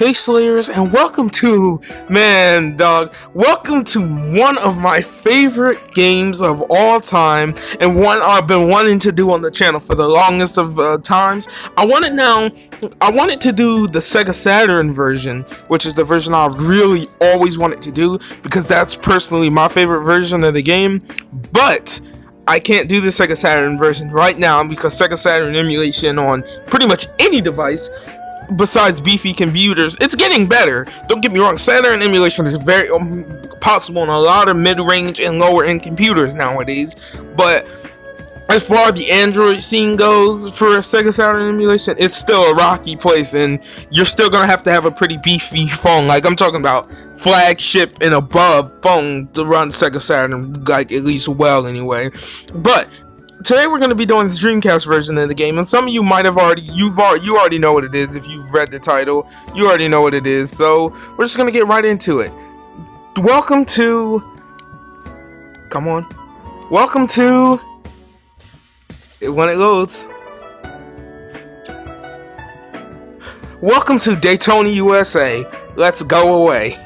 Hey Slayers, and welcome to, welcome to one of my favorite games of all time, and one I've been wanting to do on the channel for the longest of times. I wanted to do the Sega Saturn version, which is the version I really always wanted to do, because that's personally my favorite version of the game, but I can't do the Sega Saturn version right now because Sega Saturn emulation on pretty much any device besides beefy computers, it's getting better. Don't get me wrong, Saturn emulation is very possible on a lot of mid-range and lower-end computers nowadays, but as far as the Android scene goes for Sega Saturn emulation, it's still a rocky place, and you're still gonna have to have a pretty beefy phone. Like, I'm talking about flagship and above phone to run Sega Saturn, like, at least well anyway. But today we're going to be doing the Dreamcast version of the game, and some of you might have you already know what it is. If you've read the title, you already know what it is, so we're just going to get right into it. Welcome to when it loads, welcome to Daytona USA. Let's go away.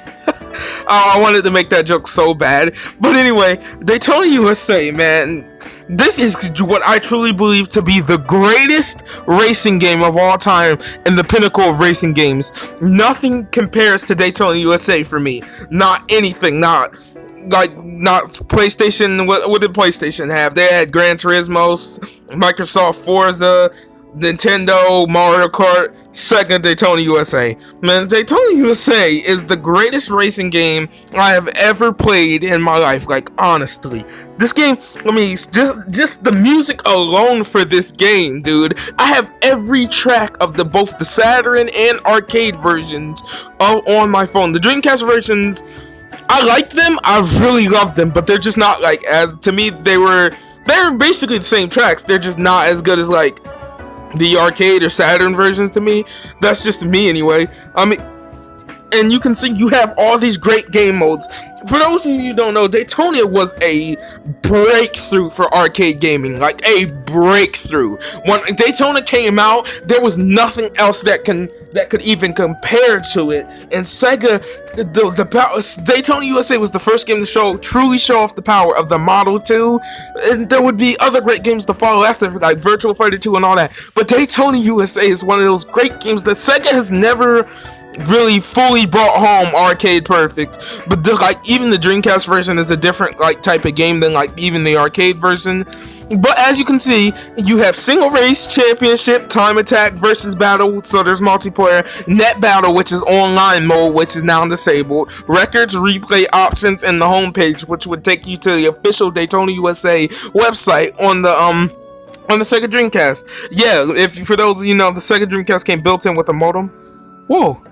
I wanted to make that joke so bad, but anyway, Daytona USA, man. This is what I truly believe to be the greatest racing game of all time and the pinnacle of racing games. Nothing compares to Daytona USA for me. Not anything. Not PlayStation. What did PlayStation have? They had Gran Turismo, Microsoft Forza, Nintendo, Mario Kart, Sega, Daytona USA. Man, Daytona USA is the greatest racing game I have ever played in my life. Like, honestly, this game, I mean, just the music alone for this game, dude. I have every track of both the Saturn and arcade versions on my phone. The Dreamcast versions, I like them. I really love them, but they're just not like, as to me, they're basically the same tracks. They're just not as good as like the arcade or Saturn versions to me. That's just me anyway. I mean, and you can see you have all these great game modes. For those of you who don't know, Daytona was a breakthrough for arcade gaming. Like, a breakthrough. When Daytona came out, there was nothing else that could even compare to it. And Sega, Daytona USA was the first game to truly show off the power of the Model 2. And there would be other great games to follow after, like Virtua Fighter 2 and all that. But Daytona USA is one of those great games that Sega has never really fully brought home arcade perfect. But even the Dreamcast version is a different type of game than even the arcade version. But as you can see, you have single race, championship, time attack, versus battle, so there's multiplayer, net battle, which is online mode, which is now disabled, records, replay options, and the homepage, which would take you to the official Daytona USA website on the Sega Dreamcast. Yeah, for those of you know, the Sega Dreamcast came built in with a modem. Whoa.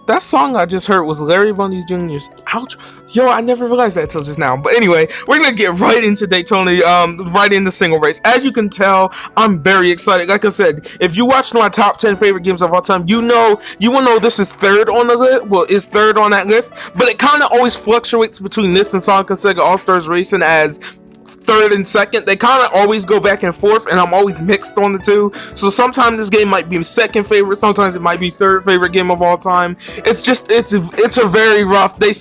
That song I just heard was Larry Bundy's Jr.'s outro. Yo, I never realized that till just now. But anyway, we're gonna get right into Daytona, right into single race. As you can tell, I'm very excited. Like I said, if you watched my top 10 favorite games of all time, you will know this is third on the list. Well, it's third on that list, but it kind of always fluctuates between this and Sonic and Sega All-Stars Racing as third and second. They kind of always go back and forth, and I'm always mixed on the two. So sometimes this game might be second favorite, sometimes it might be third favorite game of all time. It's a very rough. They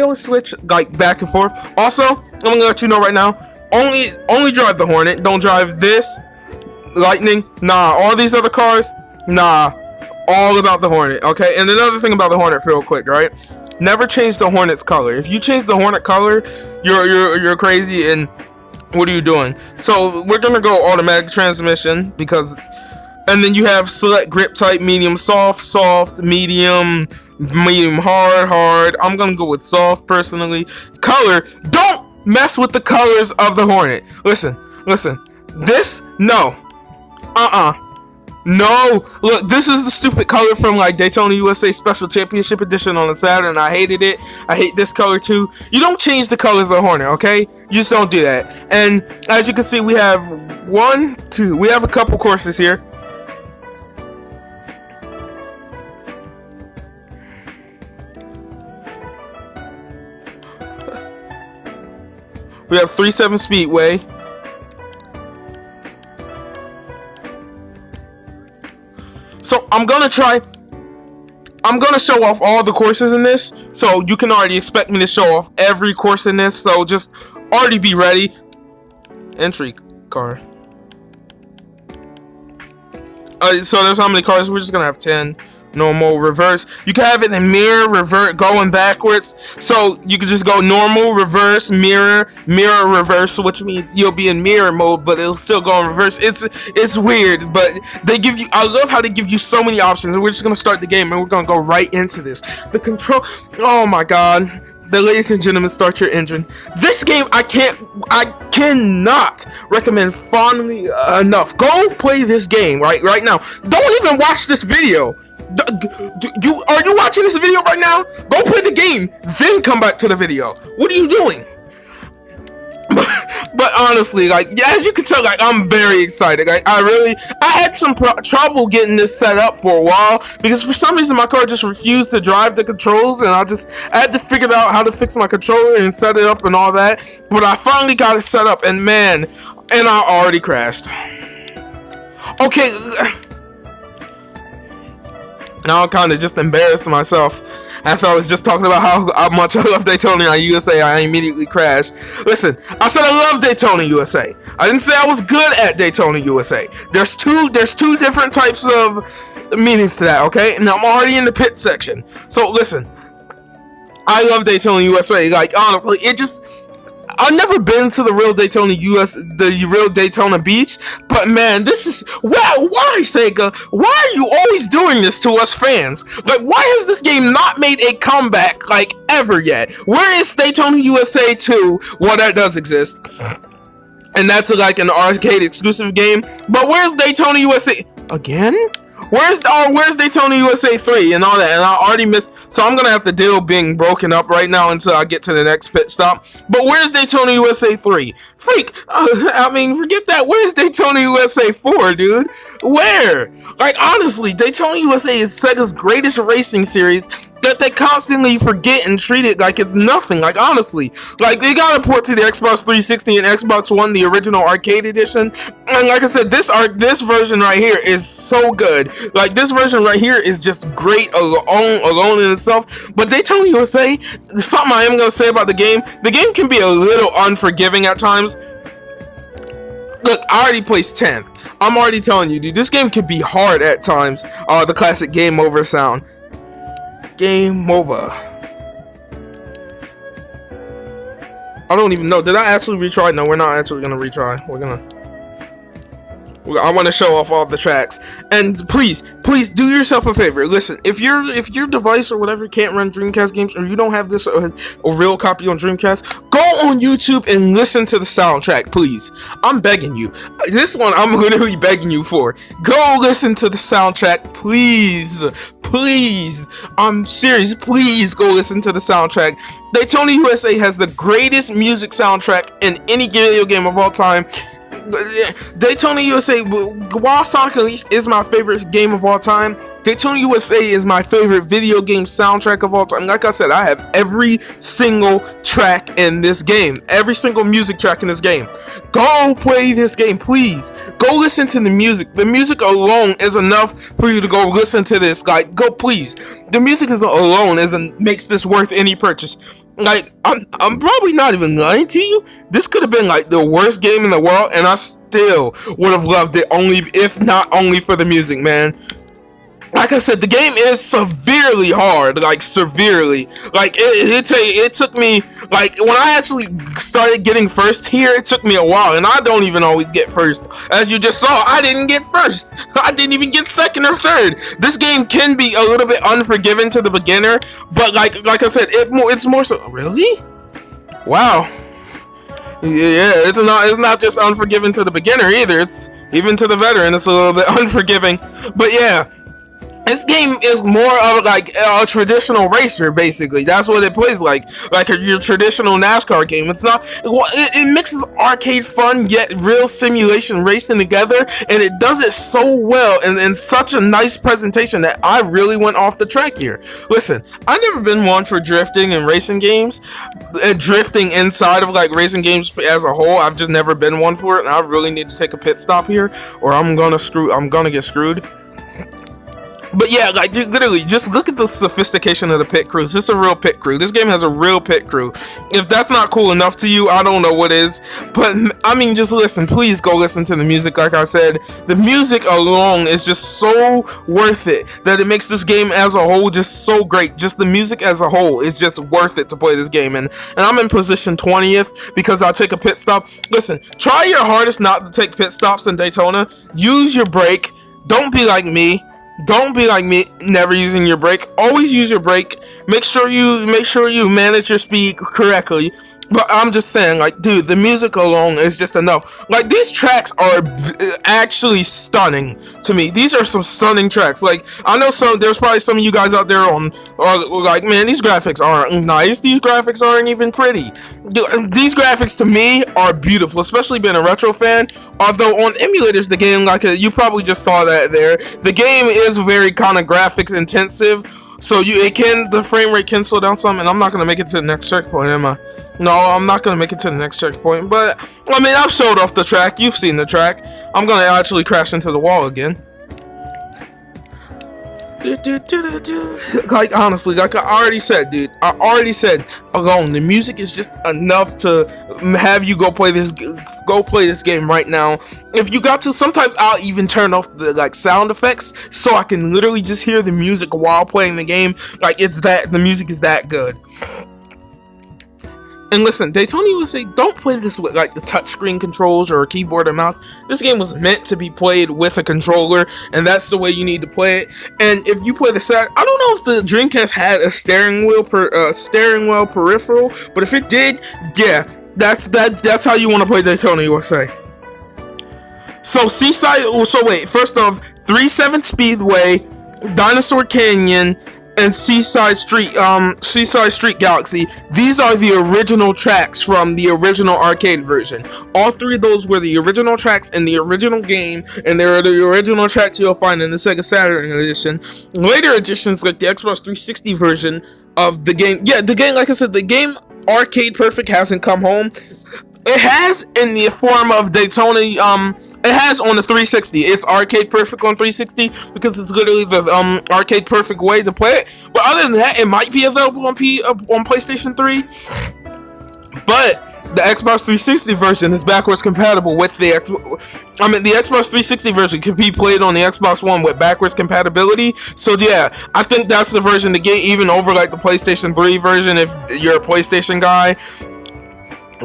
always switch like back and forth. Also, I'm gonna let you know right now, only drive the Hornet. Don't drive this Lightning. Nah, all these other cars. Nah, all about the Hornet. Okay, and another thing about the Hornet, real quick, right? Never change the Hornet's color. If you change the Hornet color, you're crazy, and what are you doing? So we're gonna go automatic transmission and then you have select grip type: medium, soft, medium, hard. I'm gonna go with soft personally. Color, don't mess with the colors of the Hornet. Listen. This, no. No, look, this is the stupid color from Daytona USA Special Championship Edition on the Saturn. I hated it. I hate this color too. You don't change the colors of the Hornet, okay? You just don't do that. And as you can see, we have we have a couple courses here. We have 37 Speedway. So I'm gonna try I'm gonna show off all the courses in this, so you can already expect me to show off every course in this. So just already be ready. Entry car. So there's how many cars? We're just gonna have 10. Normal, reverse. You can have it in mirror, revert, going backwards. So you can just go normal, reverse, mirror, mirror, reverse, which means you'll be in mirror mode, but it'll still go in reverse. It's weird, but they give you. I love how they give you so many options. And we're just gonna start the game, and we're gonna go right into this. The control. Oh my god. Ladies and gentlemen, start your engine. This game, I cannot recommend fondly enough. Go play this game right now. Don't even watch this video. Are you watching this video right now? Go play the game, then come back to the video. What are you doing? But honestly, like, as you can tell, like, I'm very excited. Like, I had some trouble getting this set up for a while because for some reason my car just refused to drive the controls, and I had to figure out how to fix my controller and set it up and all that. But I finally got it set up, and man, and I already crashed. Okay, now I'm kind of just embarrassed myself. After I was just talking about how much I love Daytona USA, I immediately crashed. Listen, I said I love Daytona USA. I didn't say I was good at Daytona USA. There's two different types of meanings to that, okay? And I'm already in the pit section. So listen, I love Daytona USA. Like, honestly, I've never been to the real Daytona Beach, but man, this is why Sega? Why are you always doing this to us fans? Like, why has this game not made a comeback like ever yet? Where is Daytona USA 2? Well, that does exist, and that's like an arcade exclusive game. But where's Daytona USA again? Where's Daytona USA 3 and all that? And I already missed, so I'm gonna have to deal being broken up right now until I get to the next pit stop. But where's Daytona USA 3? Freak, I mean, forget that. Where's Daytona USA 4, dude? Where? Like, honestly, Daytona USA is Sega's greatest racing series that they constantly forget and treat it like it's nothing. Like, honestly, like, they got a port to the Xbox 360 and Xbox One, the original arcade edition. And like I said, this version right here is so good. Like, this version right here is just great alone in itself. But Daytona USA, something I am gonna say about the game can be a little unforgiving at times. Look, I already placed 10th. I'm already telling you, dude, this game can be hard at times. The classic game over sound. Game over. I don't even know. Did I actually retry? No, we're not actually gonna retry. I want to show off all the tracks. And please do yourself a favor. Listen, if your device or whatever can't run Dreamcast games, or you don't have this a real copy on Dreamcast, go on YouTube and listen to the soundtrack, please. I'm begging you. This one I'm literally begging you for. Go listen to the soundtrack, please. I'm serious. Please go listen to the soundtrack. Daytona USA has the greatest music soundtrack in any video game of all time. Daytona USA, while Sonic Unleashed is my favorite game of all time, Daytona USA is my favorite video game soundtrack of all time. Like I said, I have every single track in this game, every single music track in this game. Go play this game, please. Go listen to the music. The music alone is enough for you to go listen to this. Like, go, please. The music alone makes this worth any purchase. Like, I'm probably not even lying to you. This could have been like the worst game in the world, and I still would have loved it, if not only for the music, man. Like I said, the game is severely hard, like severely. Like it took me, like, when I actually started getting first here, it took me a while, and I don't even always get first. As you just saw, I didn't get first. I didn't even get second or third. This game can be a little bit unforgiving to the beginner, but like I said, it's more so. Really? Wow. Yeah, it's not just unforgiving to the beginner either. It's even to the veteran. It's a little bit unforgiving, but yeah. This game is more of like a traditional racer, basically. That's what it plays like your traditional NASCAR game. It's not. It mixes arcade fun yet real simulation racing together, and it does it so well and in such a nice presentation that I really went off the track here. Listen, I've never been one for drifting and racing games, and drifting inside of like racing games as a whole. I've just never been one for it, and I really need to take a pit stop here, or I'm gonna get screwed. But yeah, like literally, just look at the sophistication of the pit crews. It's a real pit crew. This game has a real pit crew. If that's not cool enough to you, I don't know what is. But I mean, just listen. Please go listen to the music. Like I said, the music alone is just so worth it that it makes this game as a whole just so great. Just the music as a whole is just worth it to play this game. And I'm in position 20th because I'll take a pit stop. Listen, try your hardest not to take pit stops in Daytona. Use your brake. Don't be like me. Don't be like me, never using your brake. Always use your brake. Make sure you manage your speed correctly. But I'm just saying, like, dude, the music alone is just enough. Like, these tracks are actually stunning to me. These are some stunning tracks. Like, I know there's probably some of you guys out there are like, man, these graphics aren't nice. These graphics aren't even pretty. These graphics to me are beautiful, especially being a retro fan. Although on emulators, the game, like, you probably just saw that there. The game is very kind of graphics intensive. So the frame rate can slow down some, and I'm not gonna make it to the next checkpoint, am I? No, I'm not gonna make it to the next checkpoint. But I mean, I've showed off the track. You've seen the track. I'm gonna actually crash into the wall again. Like, honestly, like I already said, dude. Alone, the music is just enough to have you go play this game right now. If you got to, sometimes I'll even turn off the like sound effects so I can literally just hear the music while playing the game. Like, the music is that good. And listen, Daytona USA, don't play this with like the touchscreen controls or a keyboard or mouse. This game was meant to be played with a controller, and that's the way you need to play it. And if you play the I don't know if the Dreamcast had a steering wheel peripheral, but if it did, yeah, that's how you want to play Daytona USA. So first off, 3-7 Speedway, Dinosaur Canyon, and Seaside Street Galaxy. These are the original tracks from the original arcade version. All three of those were the original tracks in the original game, and they are the original tracks you'll find in the Sega Saturn edition. Later editions, like the Xbox 360 version of the game, like I said, the game Arcade Perfect hasn't come home. It has in the form of Daytona. It has on the 360. It's Arcade Perfect on 360 because it's literally the Arcade Perfect way to play it. But other than that, it might be available on PlayStation 3. But the Xbox 360 version is backwards compatible with the Xbox 360 version can be played on the Xbox One with backwards compatibility. So yeah, I think that's the version to get, even over like the PlayStation 3 version if you're a PlayStation guy.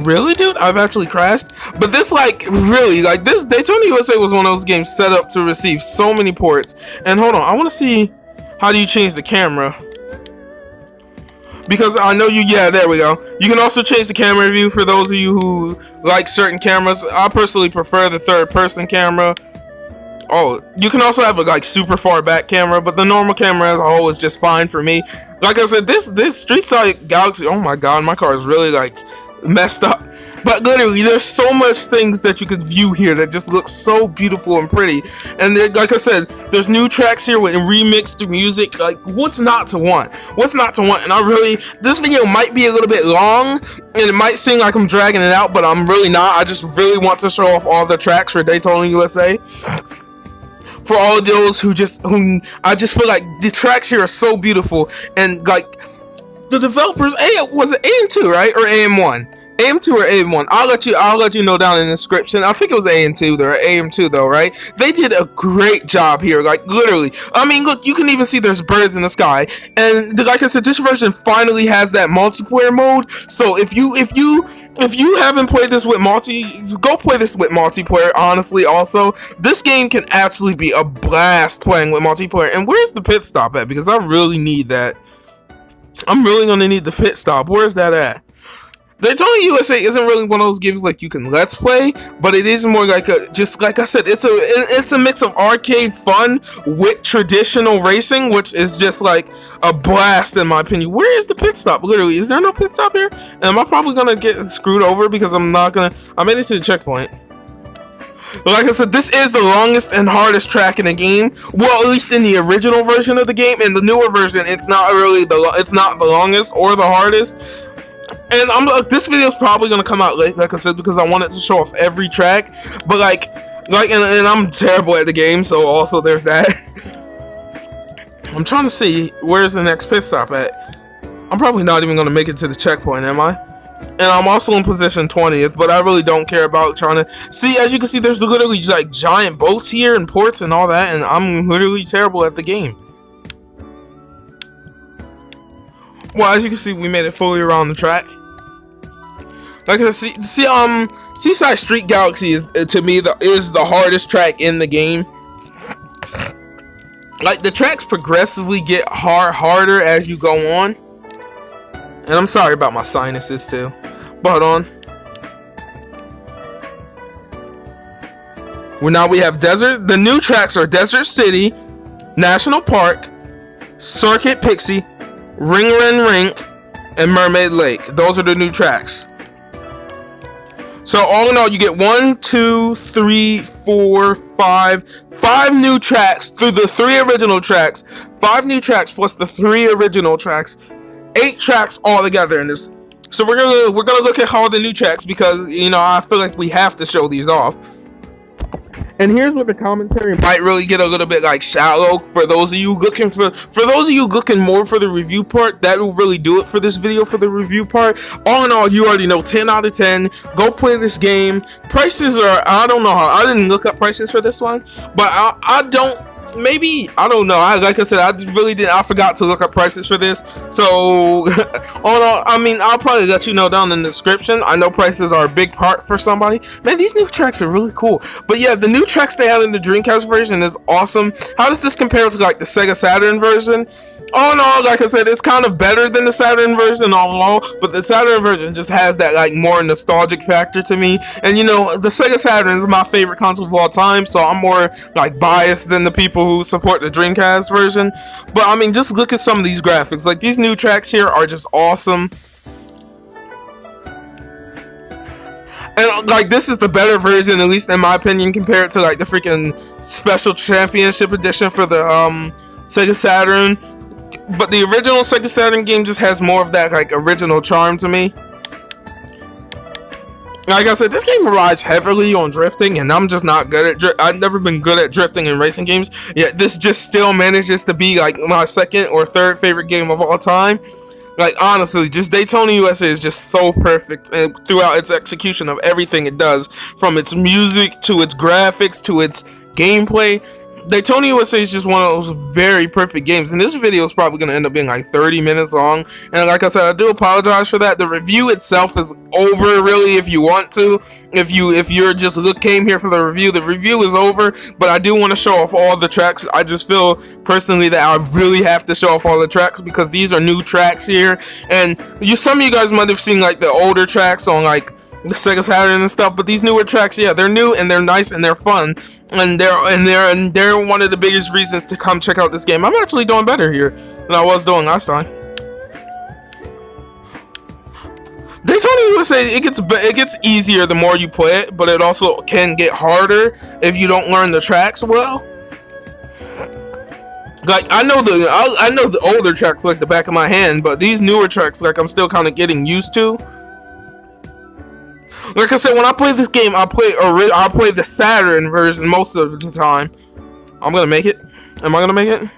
Really, dude? I've actually crashed. But this, this Daytona USA was one of those games set up to receive so many ports. And hold on, I want to see how do you change the camera. Because I know there we go. You can also change the camera view for those of you who like certain cameras. I personally prefer the third-person camera. Oh, you can also have a super far back camera, but the normal camera as a whole is just fine for me. Like I said, this Streetside Galaxy, oh my god, my car is really messed up. But literally, there's so much things that you could view here that just look so beautiful and pretty. And like I said, there's new tracks here with remixed music. Like, what's not to want? What's not to want? And this video might be a little bit long, and it might seem like I'm dragging it out, but I'm really not. I just really want to show off all the tracks for Daytona USA. For all of those who I just feel like the tracks here are so beautiful, and like the developers, was it AM2, right, or AM1? AM2 or AM1? I'll let you know down in the description. I think it was AM2 or AM2 though, right? They did a great job here, like literally. I mean, look, you can even see there's birds in the sky, and like I said, this version finally has that multiplayer mode. So if you haven't played this with go play this with multiplayer. Honestly, also, this game can actually be a blast playing with multiplayer. And where's the pit stop at? Because I really need that. I'm really gonna need the pit stop. Where's that at? Daytona USA isn't really one of those games like you can let's play, but it is more like just like I said, it's a mix of arcade fun with traditional racing, which is just like a blast in my opinion. Where is the pit stop? Literally, is there no pit stop here? And am I probably gonna get screwed over because I made it to the checkpoint. Like I said, this is the longest and hardest track in the game. Well, at least in the original version of the game. In the newer version, it's not the longest or the hardest. And this video is probably gonna come out late, like I said, because I wanted to show off every track. But and I'm terrible at the game, so also there's that. I'm trying to see where's the next pit stop at. I'm probably not even going to make it to the checkpoint, am I? And I'm also in position 20th, but I really don't care about trying to see. As you can see, there's literally like giant boats here and ports and all that, and I'm literally terrible at the game. Well, as you can see, we made it fully around the track. Like I said, Seaside Street Galaxy is, to me, is the hardest track in the game. Like, the tracks progressively get harder as you go on. And I'm sorry about my sinuses too. But hold on. Well, now we have Desert. The new tracks are Desert City, National Park, Circuit Pixie, Ring Ring Rink, and Mermaid Lake. Those are the new tracks. So all in all, you get 1, 2, 3, 4, 5 new tracks through the 3 original tracks. 5 new tracks plus the 3 original tracks. 8 tracks all together in this. So we're gonna look at all the new tracks because, you know, I feel like we have to show these off. And here's where the commentary might really get a little bit like shallow for those of you looking more for the review part. That will really do it for this video for the review part. All in all, you already know 10 out of 10. Go play this game. Prices are, I don't know how, I didn't look up prices for this one, but I don't know. Like I said, I forgot to look up prices for this. So, all in all, I mean, I'll probably let you know down in the description. I know prices are a big part for somebody. Man, these new tracks are really cool. But yeah, the new tracks they have in the Dreamcast version is awesome. How does this compare to like the Sega Saturn version? All in all, like I said, it's kind of better than the Saturn version all, but the Saturn version just has that like more nostalgic factor to me. And you know, the Sega Saturn is my favorite console of all time, so I'm more like biased than the people who support the Dreamcast version. But I mean, just look at some of these graphics. Like, these new tracks here are just awesome. And like, this is the better version, at least in my opinion, compared to like the freaking Special Championship Edition for the Sega Saturn. But the original Sega Saturn game just has more of that like original charm to me. Like I said, this game relies heavily on drifting, and I'm just not good at I've never been good at drifting in racing games, yet this just still manages to be like my second or third favorite game of all time. Like, honestly, just Daytona USA is just so perfect throughout its execution of everything it does, from its music to its graphics to its gameplay. Daytona USA is just one of those very perfect games, and this video is probably going to end up being like 30 minutes long, and like I said, I do apologize for that. The review itself is over, really, if you want to. If you're just came here for the review is over, but I do want to show off all the tracks. I just feel personally that I really have to show off all the tracks because these are new tracks here, and some of you guys might have seen like the older tracks on like the Sega Saturn and stuff, but these newer tracks, yeah, they're new and they're nice and they're fun, and they're one of the biggest reasons to come check out this game. I'm actually doing better here than I was doing last time. Daytona USA, it gets easier the more you play it, but it also can get harder if you don't learn the tracks well. Like, I know the older tracks like the back of my hand, but these newer tracks, like, I'm still kind of getting used to. Like I said, when I play this game, I play the Saturn version most of the time. I'm gonna make it. Am I gonna make it?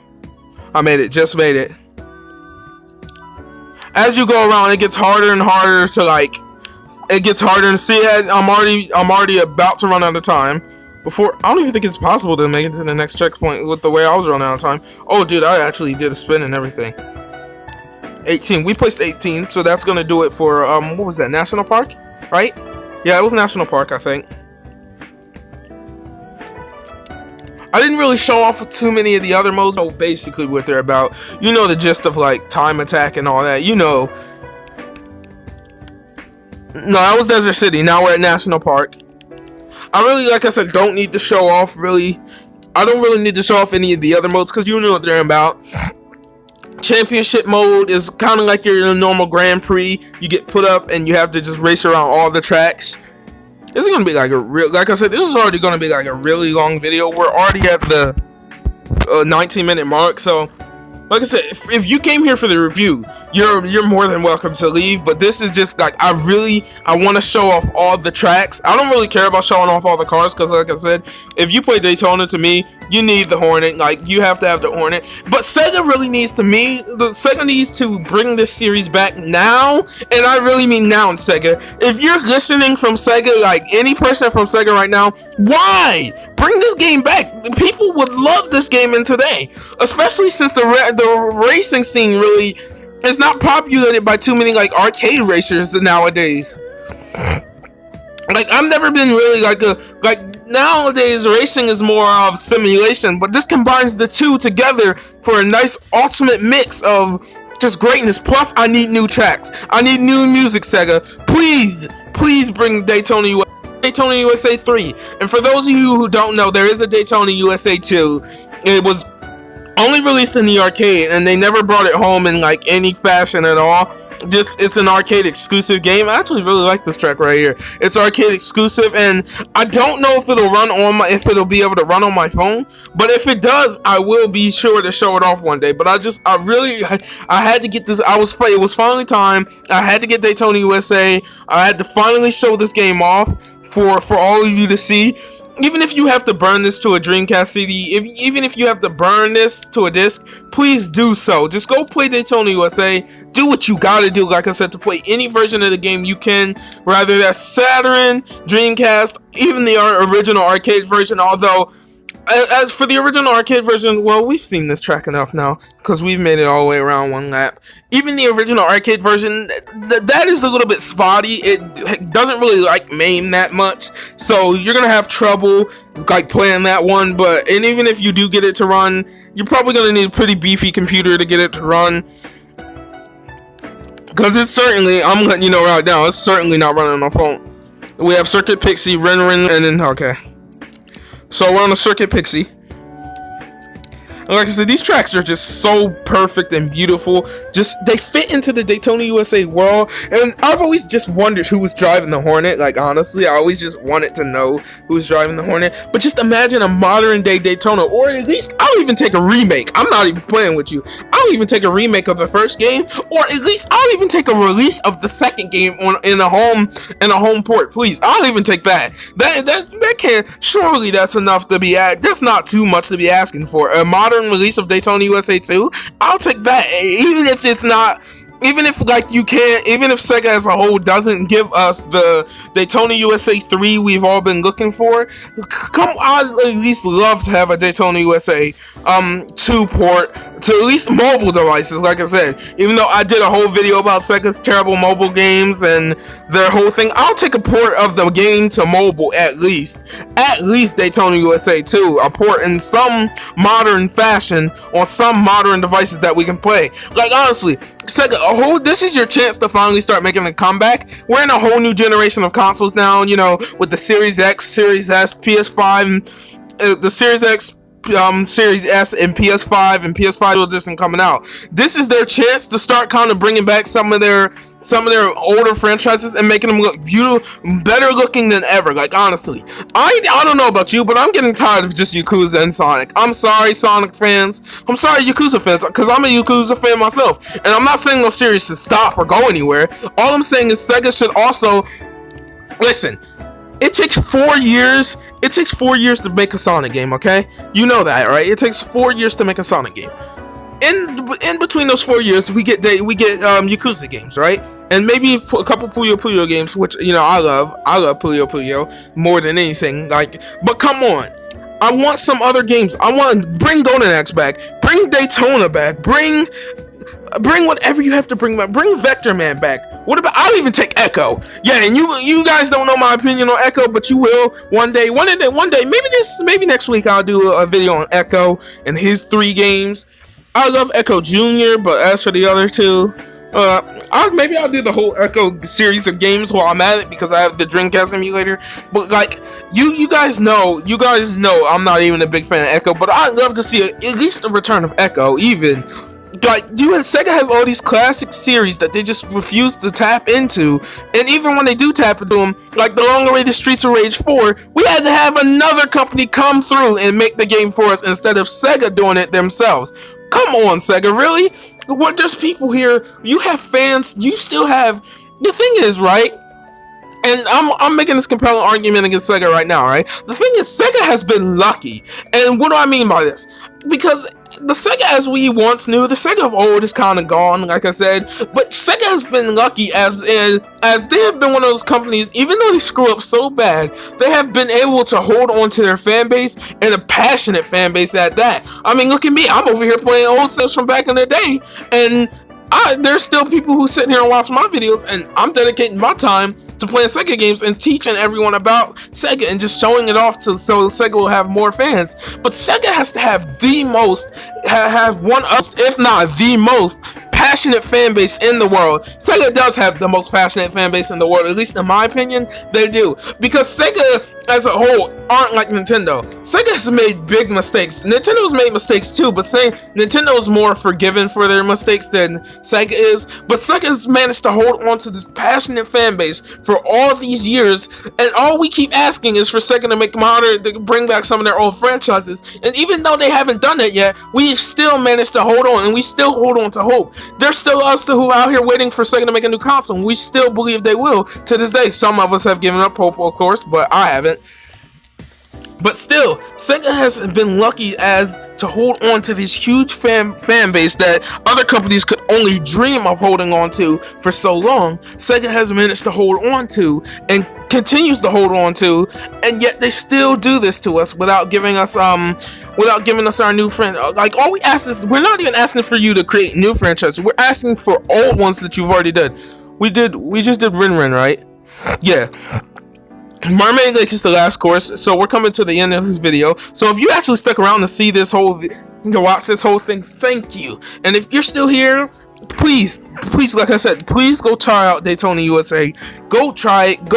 I made it. Just made it. As you go around, it gets harder and harder to like. It gets harder to see. I'm already about to run out of time. I don't even think it's possible to make it to the next checkpoint with the way I was running out of time. Oh, dude, I actually did a spin and everything. 18. We placed 18, so that's gonna do it for what was that? National Park, right? Yeah, it was National Park, I think. I didn't really show off too many of the other modes. Know basically what they're about. You know the gist of like time attack and all that. You know. No, that was Desert City. Now we're at National Park. I really, like I said, don't need to show off really. I don't really need to show off any of the other modes because you know what they're about. Championship mode is kind of like your normal Grand Prix. You get put up and you have to just race around all the tracks. This is gonna be like like I said, this is already gonna be like a really long video. We're already at the 19-minute mark, so like I said, if you came here for the review, you're more than welcome to leave. But this is just like, I want to show off all the tracks. I don't really care about showing off all the cars, because like I said, if you play Daytona, to me, you need the Hornet. Like, you have to have the Hornet. But Sega really needs Sega needs to bring this series back now, and I really mean now. In Sega, if you're listening from Sega, like any person from Sega right now, why bring this game back? People would love this game in today, especially since the racing scene really is not populated by too many like arcade racers nowadays. Like, I've never been really like nowadays racing is more of simulation, but this combines the two together for a nice ultimate mix of just greatness. Plus, I need new tracks. I need new music, Sega. Please bring Daytona USA 3. And for those of you who don't know, there is a Daytona USA 2. It was only released in the arcade, and they never brought it home in like any fashion at all. Just, it's an arcade exclusive game. I actually really like this track right here. It's arcade exclusive, and I don't know if it'll be able to run on my phone, but if it does, I will be sure to show it off one day. But I had to get this. It was finally time. I had to get Daytona USA. I had to finally show this game off for all of you to see. Even if you have to burn this to a Dreamcast CD, even if you have to burn this to a disc, please do so. Just go play Daytona USA. Do what you gotta do, like I said, to play any version of the game you can. Whether that's Saturn, Dreamcast, even the original arcade version. Although, as for the original arcade version, well, we've seen this track enough now, because we've made it all the way around one lap. Even the original arcade version, that is a little bit spotty. It doesn't really like MAME that much, so you're gonna have trouble like playing that one. And even if you do get it to run, you're probably gonna need a pretty beefy computer to get it to run, because it's certainly, I'm letting you know right now, it's certainly not running on my phone. We have Circuit Pixie rendering, and then okay. So we're on the Circuit Pixie. And like I said, these tracks are just so perfect and beautiful. Just, they fit into the Daytona USA world. And I've always just wondered who was driving the Hornet. Like, honestly, I always just wanted to know who was driving the Hornet. But just imagine a modern day Daytona, or at least I'll even take a remake. I'm not even playing with you. I'll even take a remake of the first game, or at least I'll even take a release of the second game in a home port. Please, I'll even take that. That can, surely that's enough to be that's not too much to be asking for. A modern release of Daytona USA 2, I'll take that. Even if Sega as a whole doesn't give us the Daytona USA 3 we've all been looking for, I'd at least love to have a Daytona USA 2 port to at least mobile devices. Like I said, even though I did a whole video about Sega's terrible mobile games and their whole thing, I'll take a port of the game to mobile at least Daytona USA 2, a port in some modern fashion on some modern devices that we can play. Like, honestly, Sega, this is your chance to finally start making a comeback. We're in a whole new generation of consoles now, you know, with the Series X, Series S, PS5, the Series X, Series S, and PS5, and PS5 edition coming out. This is their chance to start kind of bringing back some of their older franchises and making them look better looking than ever. Like, honestly, I don't know about you, but I'm getting tired of just Yakuza and Sonic. I'm sorry, Sonic fans. I'm sorry, Yakuza fans, because I'm a Yakuza fan myself. And I'm not saying those series should stop or go anywhere. All I'm saying is Sega should also listen. It takes 4 years. It takes 4 years to make a Sonic game, okay? You know that, right? It takes 4 years to make a Sonic game. In between those 4 years, we get Yakuza games, right? And maybe a couple Puyo Puyo games, which, you know, I love Puyo Puyo more than anything. Like, but come on, I want some other games. Bring Golden Axe back, bring Daytona back, bring whatever you have to bring back. Bring Vector Man back. What about, I'll even take Echo. Yeah, and you guys don't know my opinion on Echo, but you will one day. Maybe next week I'll do a video on Echo and his 3 games. I love Echo Jr., but as for the other 2, maybe I'll do the whole Echo series of games while I'm at it, because I have the Dreamcast emulator. But like, you guys know I'm not even a big fan of Echo, but I'd love to see at least a return of Echo. Even like, Sega has all these classic series that they just refuse to tap into, and even when they do tap into them, like the long-awaited Streets of Rage 4, we had to have another company come through and make the game for us instead of Sega doing it themselves. Come on, Sega, really? what there's people here, you have fans, you still have, the thing is, right, and I'm making this compelling argument against Sega right now, right? The thing is, Sega has been lucky. And what do I mean by this? Because the Sega as we once knew, the Sega of old is kind of gone, like I said. But Sega has been lucky as they have been one of those companies, even though they screw up so bad, they have been able to hold on to their fan base, and a passionate fan base at that. I mean, look at me. I'm over here playing old stuff from back in the day, and there's still people who sit here and watch my videos, and I'm dedicating my time to playing Sega games and teaching everyone about Sega and just showing it off so Sega will have more fans. But Sega has to have the most, have one of, if not the most, passionate fan base in the world. Sega does have the most passionate fan base in the world, at least in my opinion, they do. Because Sega as a whole aren't like Nintendo. Sega has made big mistakes. Nintendo's made mistakes too, but saying Nintendo's more forgiven for their mistakes than Sega is. But Sega's managed to hold on to this passionate fan base for all these years, and all we keep asking is for Sega to make to bring back some of their old franchises. And even though they haven't done that yet, we've still managed to hold on, and we still hold on to hope. There's still us who are out here waiting for Sega to make a new console, and we still believe they will to this day. Some of us have given up hope, of course, but I haven't. But still, Sega has been lucky as to hold on to this huge fan base that other companies could only dream of holding on to for so long. Sega has managed to hold on to and continues to hold on to, and yet they still do this to us without giving us our new friend. Like, all we ask is, we're not even asking for you to create new franchises. We're asking for old ones that you've already did. We just did Rin Rin, right? Yeah. Mermaid Lake is the last course, so we're coming to the end of this video. So if you actually stuck around to see this whole, to watch this whole thing, thank you. And if you're still here, please, like I said, please go try out Daytona USA. Go try it.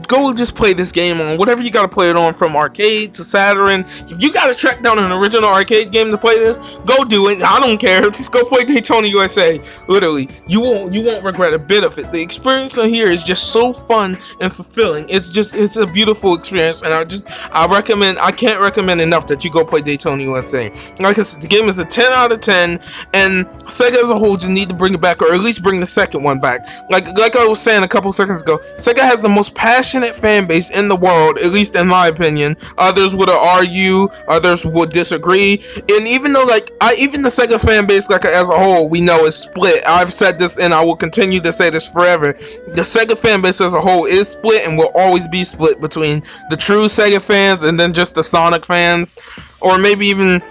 Go just play this game on whatever you gotta play it on, from arcade to Saturn. If you gotta track down an original arcade game to play this, go do it. I don't care. Just go play Daytona USA. Literally, you won't regret a bit of it. The experience on here is just so fun and fulfilling. It's a beautiful experience, and I can't recommend enough that you go play Daytona USA. Like I said, the game is a 10 out of 10, and Sega as a whole just need to bring it back, or at least bring the second one back. Like I was saying a couple seconds ago, Sega has the most passionate fan base in the world, at least in my opinion. Others would argue, others would disagree, and even though even the Sega fan base, like as a whole, we know is split. I've said this, and I will continue to say this forever. The Sega fan base as a whole is split, and will always be split between the true Sega fans and then just the Sonic fans, or maybe even,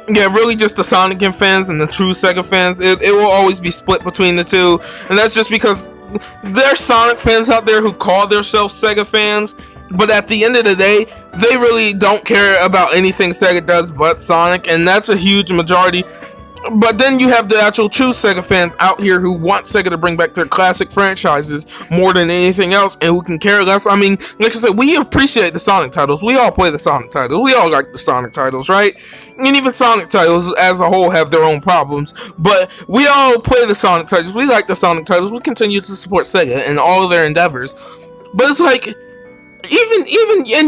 yeah, really just the Sonic fans and the true Sega fans. It will always be split between the two, and that's just because there's Sonic fans out there who call themselves Sega fans, but at the end of the day, they really don't care about anything Sega does but Sonic, and that's a huge majority. But then you have the actual true Sega fans out here who want Sega to bring back their classic franchises more than anything else, and who can care less. I mean, like I said, we appreciate the Sonic titles. We all play the Sonic titles. We all like the Sonic titles, right? And even Sonic titles as a whole have their own problems, but we all play the Sonic titles. We like the Sonic titles. We continue to support Sega in all of their endeavors. But it's like, and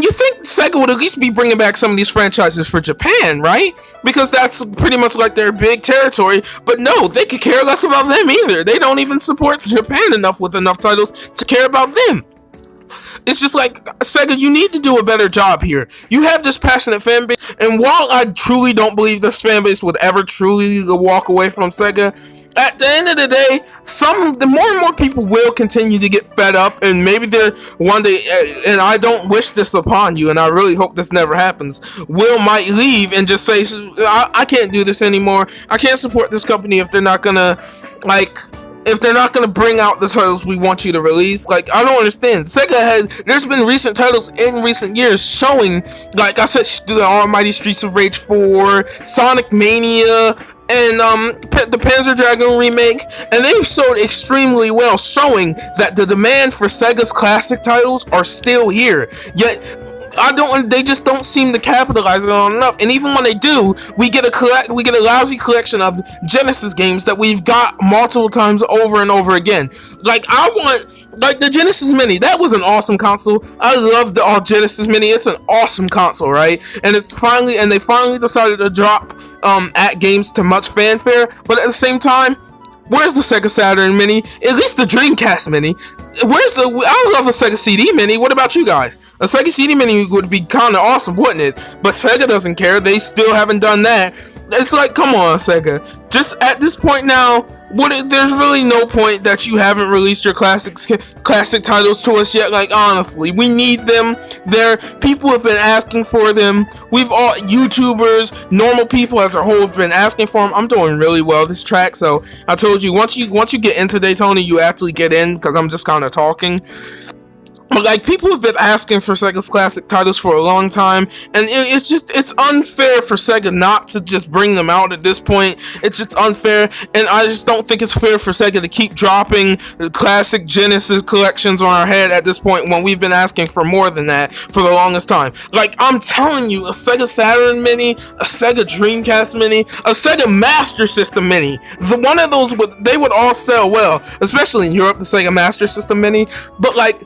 you think Sega would at least be bringing back some of these franchises for Japan, right? Because that's pretty much like their big territory. But no, they could care less about them either. They don't even support Japan enough with enough titles to care about them. It's just like, Sega, you need to do a better job here. You have this passionate fan base, and while I truly don't believe this fan base would ever truly walk away from Sega, at the end of the day, the more and more people will continue to get fed up, and maybe they're one day, and I don't wish this upon you, and I really hope this never happens, might leave and just say, I can't do this anymore. I can't support this company if they're not gonna, bring out the titles we want you to release. Like, I don't understand. There's been recent titles in recent years showing, like I said, the almighty Streets of Rage 4, Sonic Mania, and the Panzer Dragoon remake, and they've sold extremely well, showing that the demand for Sega's classic titles are still here. Yet they just don't seem to capitalize on enough. And even when they do, we get a lousy collection of Genesis games that we've got multiple times over and over again. Like, the Genesis Mini, that was an awesome console. I love the Genesis Mini. It's an awesome console, right? And they finally decided to drop at games to much fanfare, but at the same time, where's the Sega Saturn Mini? At least the Dreamcast Mini. Where's the... I love a Sega CD Mini. What about you guys? A Sega CD Mini would be kind of awesome, wouldn't it? But Sega doesn't care. They still haven't done that. It's like, come on, Sega. Just at this point now, there's really no point that you haven't released your classic titles to us yet. Like, honestly, we need them. People have been asking for them. We've all, YouTubers, normal people as a whole, have been asking for them. I'm doing really well this track, so I told you, once you get into Daytona, you actually get in, because I'm just kind of talking. But like, people have been asking for Sega's classic titles for a long time, and it's unfair for Sega not to just bring them out at this point. It's just unfair, and I just don't think it's fair for Sega to keep dropping the classic Genesis collections on our head at this point when we've been asking for more than that for the longest time. Like, I'm telling you, a Sega Saturn Mini, a Sega Dreamcast Mini, a Sega Master System Mini, one of those they would all sell well, especially in Europe, the Sega Master System Mini. But like,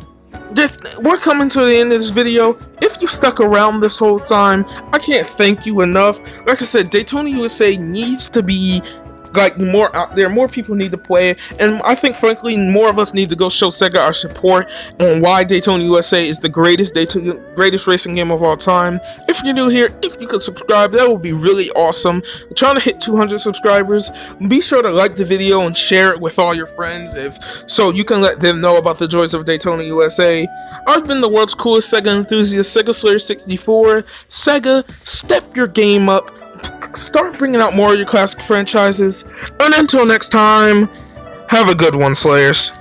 we're coming to the end of this video. If you stuck around this whole time, I can't thank you enough. Like I said, Daytona USA needs to be like more out there. More people need to play it, and I think frankly more of us need to go show Sega our support on why Daytona USA is the greatest racing game of all time. If you're new here, if you could subscribe, that would be really awesome. We're trying to hit 200 subscribers. Be sure to like the video and share it with all your friends, so you can let them know about the joys of Daytona USA. I've been the world's coolest Sega enthusiast, Sega Slayer 64. Sega, step your game up. Start bringing out more of your classic franchises. And until next time, have a good one, Slayers.